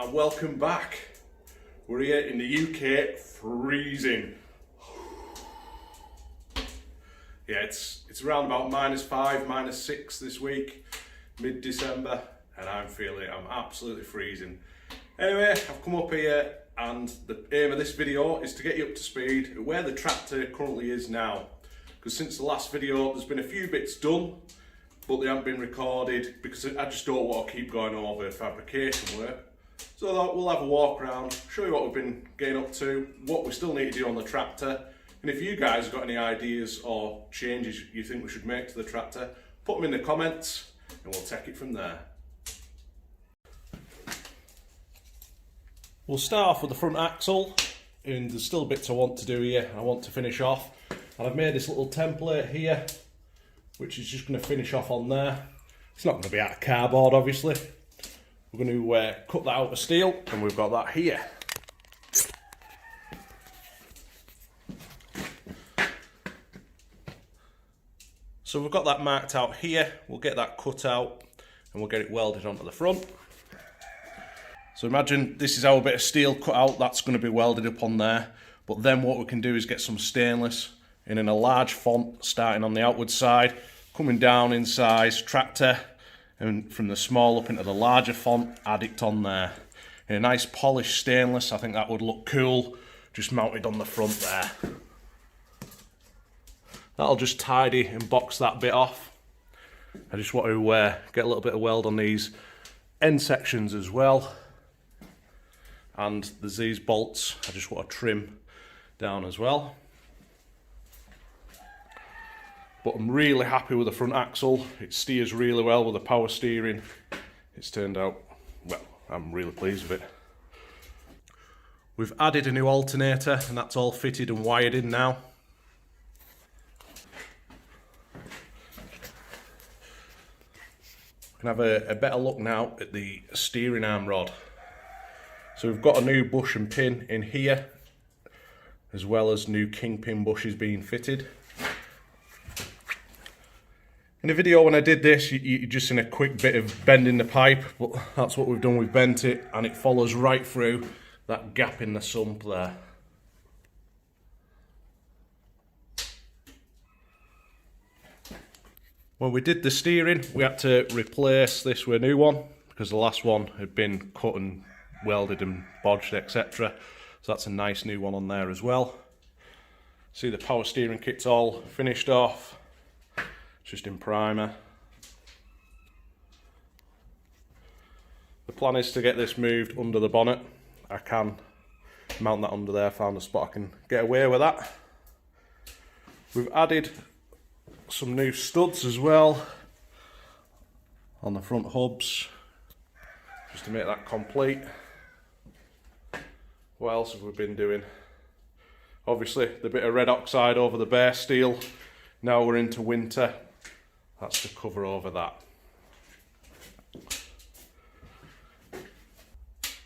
and welcome back. We're here in the UK, freezing. Yeah, it's around about -5, -6 this week, mid-December, and I'm absolutely freezing. Anyway, I've come up here and the aim of this video is to get you up to speed at where the tractor currently is now. Because since the last video, there's been a few bits done, but they haven't been recorded because I just don't want to keep going over fabrication work. So I thought we'll have a walk around, show you what we've been getting up to, what we still need to do on the tractor, and if you guys have got any ideas or changes you think we should make to the tractor, put them in the comments and we'll take it from there. We'll start off with the front axle, and there's still bits I want to do here and I want to finish off. And I've made this little template here, which is just going to finish off on there. It's not going to be out of cardboard, obviously. We're going to cut that out of steel, and we've got that here. So we've got that marked out here. We'll get that cut out and we'll get it welded onto the front. So imagine this is our bit of steel cut out, that's going to be welded up on there. But then what we can do is get some stainless in a large font starting on the outward side, coming down in size, tractor, and from the small up into the larger font, add it on there. In a nice polished stainless, I think that would look cool, just mounted on the front there. That'll just tidy and box that bit off. I just want to get a little bit of weld on these end sections as well. And there's these bolts I just want to trim down as well. But I'm really happy with the front axle. It steers really well with the power steering. It's turned out, well, I'm really pleased with it. We've added a new alternator and that's all fitted and wired in now. We can have a better look now at the steering arm rod. So we've got a new bush and pin in here, as well as new kingpin bushes being fitted. In the video when I did this, you just seen a quick bit of bending the pipe, but that's what we've done, we've bent it and it follows right through that gap in the sump there. When we did the steering, we had to replace this with a new one because the last one had been cut and welded and bodged, etc. So that's a nice new one on there as well. See, the power steering kit's all finished off. Just in primer. The plan is to get this moved under the bonnet. I can mount that under there, found a spot I can get away with that. We've added some new studs as well on the front hubs, just to make that complete. What else have we been doing? Obviously the bit of red oxide over the bare steel. Now we're into winter. That's to cover over that.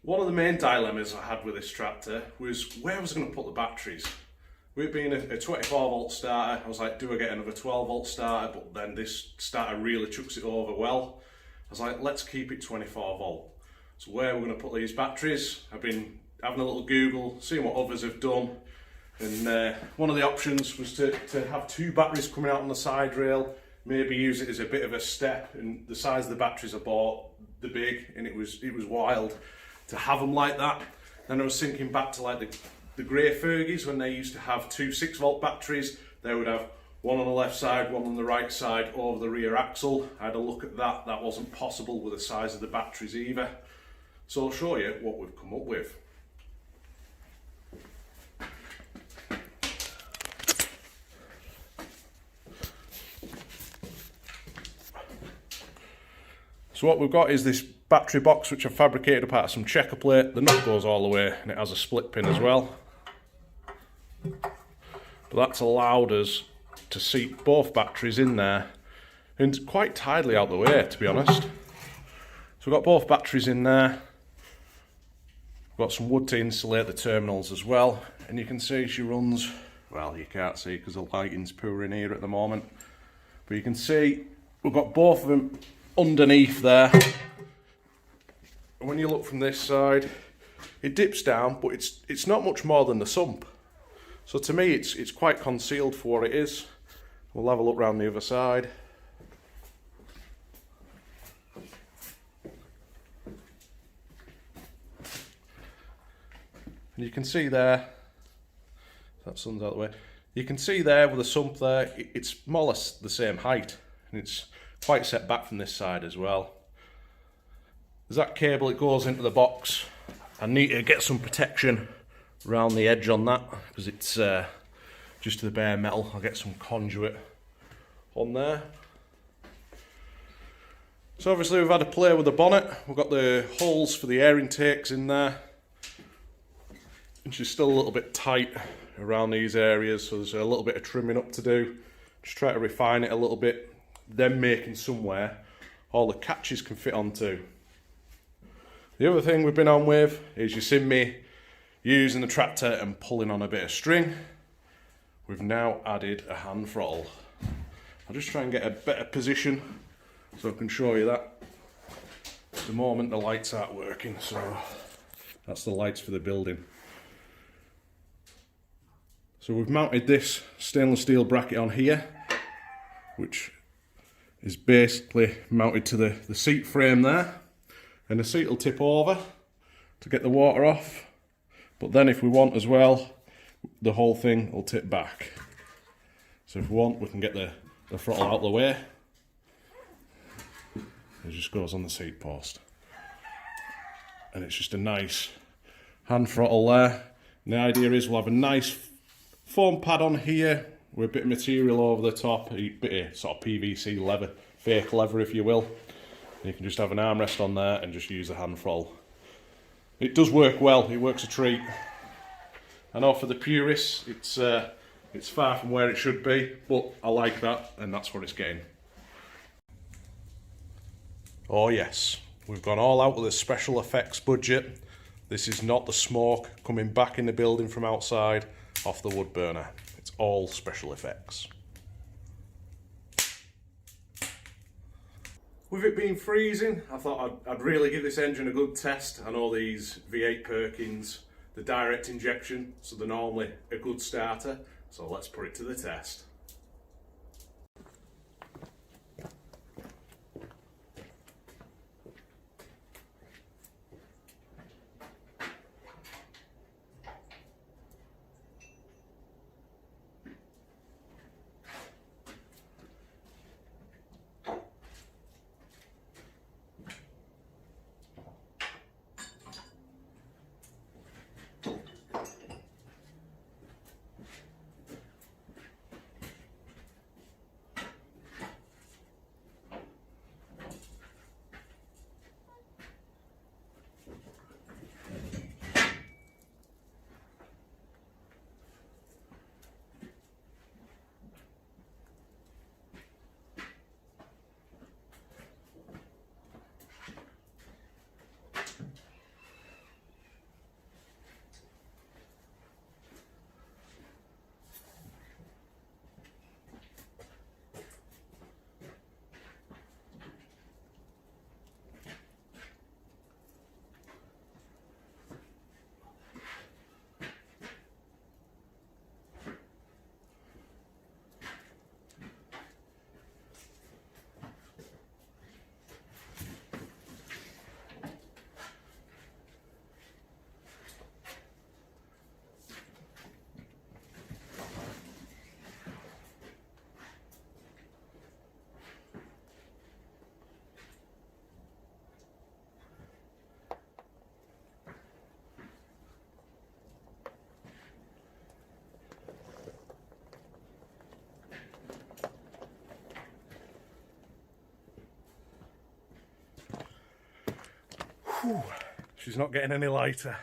One of the main dilemmas I had with this tractor was where I was going to put the batteries. With it being a 24 volt starter, I was like, do I get another 12 volt starter? But then this starter really chucks it over well. I was like, let's keep it 24 volt. So where we're going to put these batteries, I've been having a little Google, seeing what others have done. And one of the options was to have two batteries coming out on the side rail, maybe use it as a bit of a step, and the size of the batteries I bought, the big, and it was wild to have them like that. Then I was thinking back to like the grey Fergies when they used to have two 6 volt batteries. They would have one on the left side, one on the right side over the rear axle. I had a look at that, that wasn't possible with the size of the batteries either. So I'll show you what we've come up with. So what we've got is this battery box which I've fabricated up out of some checker plate. The nut goes all the way and it has a split pin as well. But that's allowed us to seat both batteries in there and quite tidily out the way, to be honest. So we've got both batteries in there. We've got some wood to insulate the terminals as well, and you can see she runs, well, you can't see because the lighting's poor in here at the moment, but you can see we've got both of them underneath there. And when you look from this side, it dips down, but it's not much more than the sump. So to me, it's quite concealed for what it is. We'll have a look around the other side. And you can see there, that sun's out of the way, you can see there with the sump there, it's more or less the same height. And it's quite set back from this side as well. There's that cable that goes into the box. I need to get some protection around the edge on that because it's just to the bare metal. I'll get some conduit on there. So obviously we've had a play with the bonnet. We've got the holes for the air intakes in there. And she's still a little bit tight around these areas, so there's a little bit of trimming up to do. Just try to refine it a little bit, then making somewhere all the catches can fit onto. The other thing we've been on with is, you seen me using the tractor and pulling on a bit of string. We've now added a hand throttle. I'll just try and get a better position so I can show you that. At the moment the lights aren't working, so that's the lights for the building. So we've mounted this stainless steel bracket on here, which is basically mounted to the seat frame there. And the seat will tip over to get the water off. But then if we want as well, the whole thing will tip back. So if we want, we can get the throttle out of the way. It just goes on the seat post. And it's just a nice hand throttle there. And the idea is we'll have a nice foam pad on here with a bit of material over the top, a bit of sort of PVC leather, fake leather if you will. And you can just have an armrest on there and just use the hand throttle. It does work well, it works a treat. I know for the purists it's far from where it should be, but I like that and that's what it's getting. Oh yes, we've gone all out with a special effects budget. This is not the smoke coming back in the building from outside off the wood burner. It's all special effects. With it being freezing, I thought I'd really give this engine a good test. I know these V8 Perkins, the direct injection, so they're normally a good starter. So let's put it to the test. Whew, she's not getting any lighter.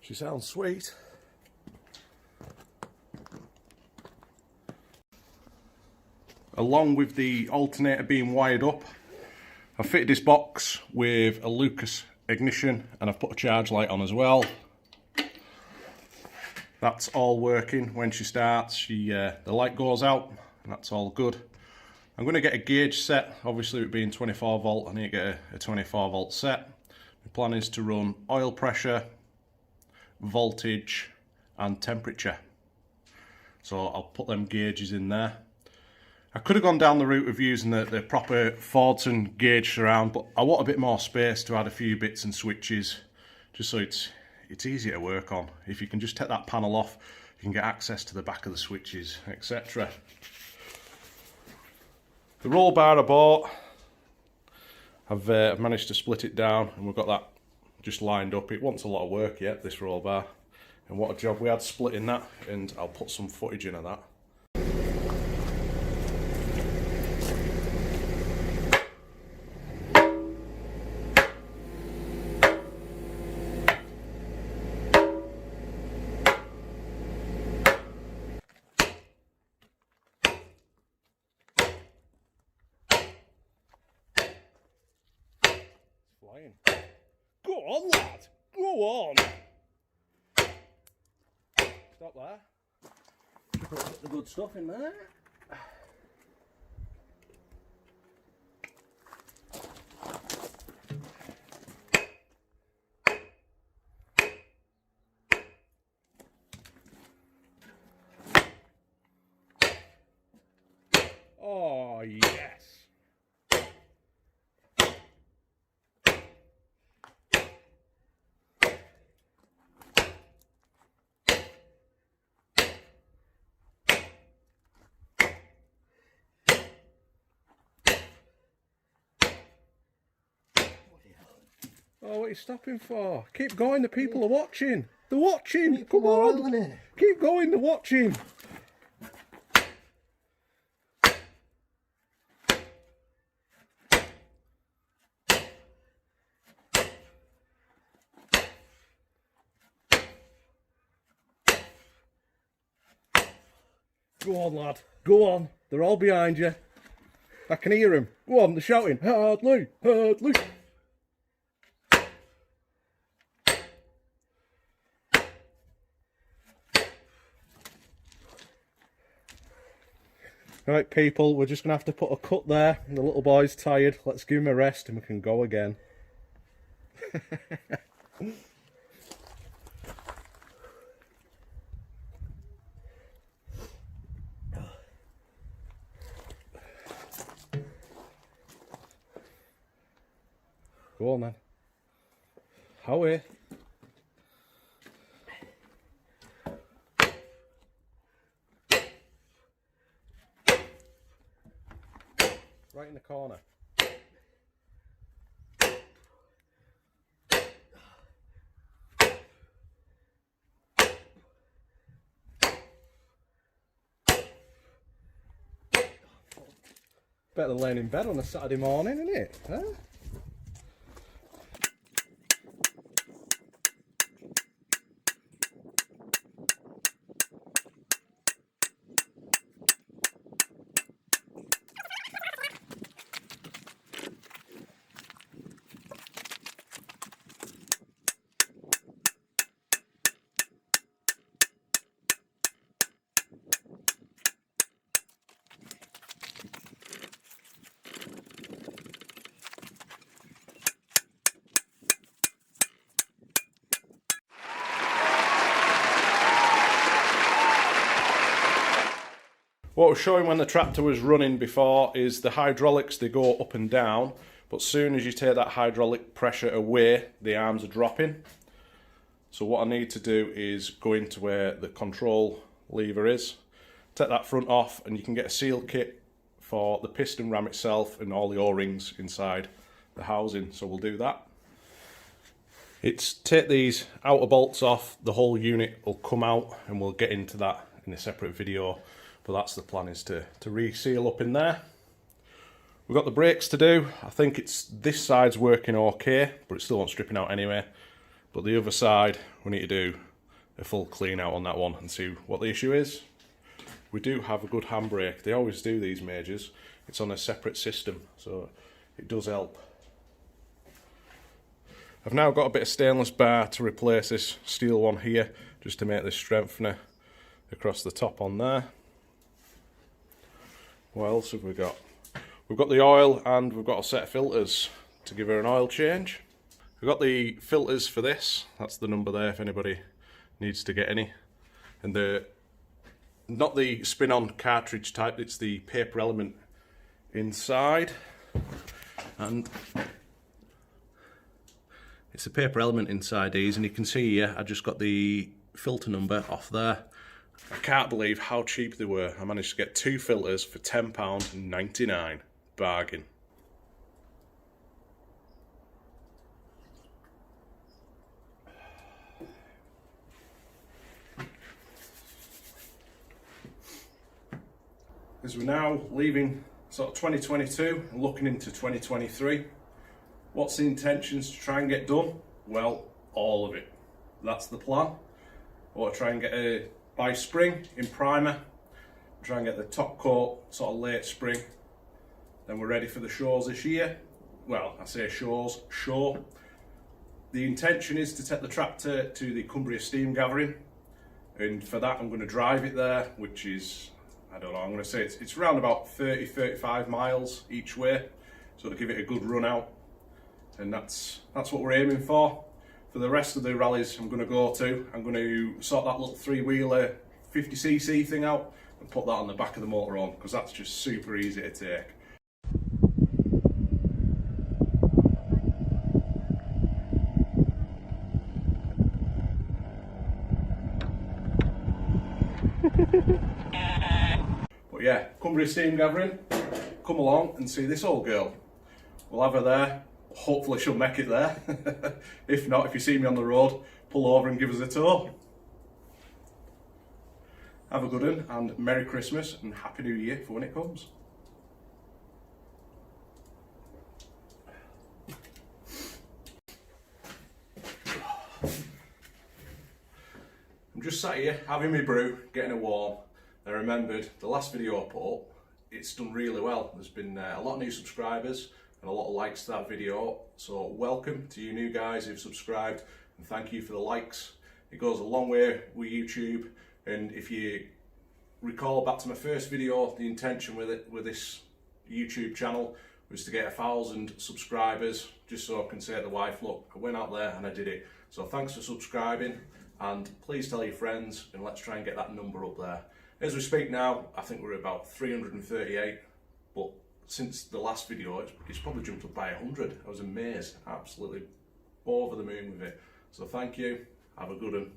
She sounds sweet. Along with the alternator being wired up, I've fitted this box with a Lucas ignition and I've put a charge light on as well. That's all working. When she starts, the light goes out and that's all good. I'm going to get a gauge set. Obviously it being 24 volt, I need to get a 24 volt set. The plan is to run oil pressure, voltage and temperature. So I'll put them gauges in there. I could have gone down the route of using the proper Fordson gauge surround, but I want a bit more space to add a few bits and switches, just so it's easier to work on. If you can just take that panel off, you can get access to the back of the switches, etc. The roll bar I bought, I've managed to split it down, and we've got that just lined up. It wants a lot of work yet, this roll bar, and what a job we had splitting that, and I'll put some footage in of that. Go on, lad! Go on! Stop there. Put the good stuff in there. Oh, yes! Oh, what are you stopping for? Keep going, the people are watching. They're watching. Come on. Keep going, they're watching. Go on, lad. Go on. They're all behind you. I can hear them. Go on, they're shouting. Hardly, hardly. Right, people, we're just going to have to put a cut there. The little boy's tired. Let's give him a rest and we can go again. Go on then. Howie. Right in the corner. Better than laying in bed on a Saturday morning, isn't it? Huh? What I was showing when the tractor was running before is the hydraulics, they go up and down, but soon as you take that hydraulic pressure away, the arms are dropping. So what I need to do is go into where the control lever is, take that front off, and you can get a seal kit for the piston ram itself and all the O-rings inside the housing, so we'll do that. It's take these outer bolts off, the whole unit will come out, and we'll get into that in a separate video. But that's the plan, is to reseal up in there. We've got the brakes to do. I think it's this side's working okay, but it still won't stripping out anyway. But the other side, we need to do a full clean out on that one and see what the issue is. We do have a good handbrake. They always do these Majors. It's on a separate system, so it does help. I've now got a bit of stainless bar to replace this steel one here, just to make this strengthener across the top on there. What else have we got? We've got the oil and we've got a set of filters to give her an oil change. We've got the filters for this. That's the number there if anybody needs to get any. And the not the spin-on cartridge type, it's the paper element inside. And it's a paper element inside these, and you can see here I just got the filter number off there. I can't believe how cheap they were. I managed to get 2 filters for £10.99. Bargain. As we're now leaving sort of 2022 and looking into 2023, what's the intentions to try and get done? Well, all of it. That's the plan. I want to try and get by spring in primer, try and get the top coat sort of late spring. Then we're ready for the shows this year. Well, I say shows, show. The intention is to take the tractor to the Cumbria steam gathering, and for that I'm going to drive it there, which is, I don't know, I'm going to say it's around about 30-35 miles each way, so to give it a good run out, and that's what we're aiming for. For the rest of the rallies I'm going to go to, I'm going to sort that little 3-wheeler 50cc thing out and put that on the back of the motorhome, because that's just super easy to take. But yeah, Cumbria steam gathering, come along and see this old girl. We'll have her there. Hopefully she'll make it there. If not, if you see me on the road, pull over and give us a tour. Have a good one, and Merry Christmas and Happy New Year for when it comes. I'm just sat here having my brew, getting it warm. I remembered the last video I put up, it's done really well. There's been a lot of new subscribers and a lot of likes to that video, so welcome to you new guys who've subscribed, and thank you for the likes. It goes a long way with YouTube, and if you recall back to my first video, the intention with this YouTube channel was to get 1,000 subscribers, just so I can say to the wife, look, I went out there and I did it. So thanks for subscribing, and please tell your friends, and let's try and get that number up there. As we speak now, I think we're about 338, but since the last video, it's probably jumped up by 100. I was amazed, absolutely over the moon with it. So thank you, have a good one.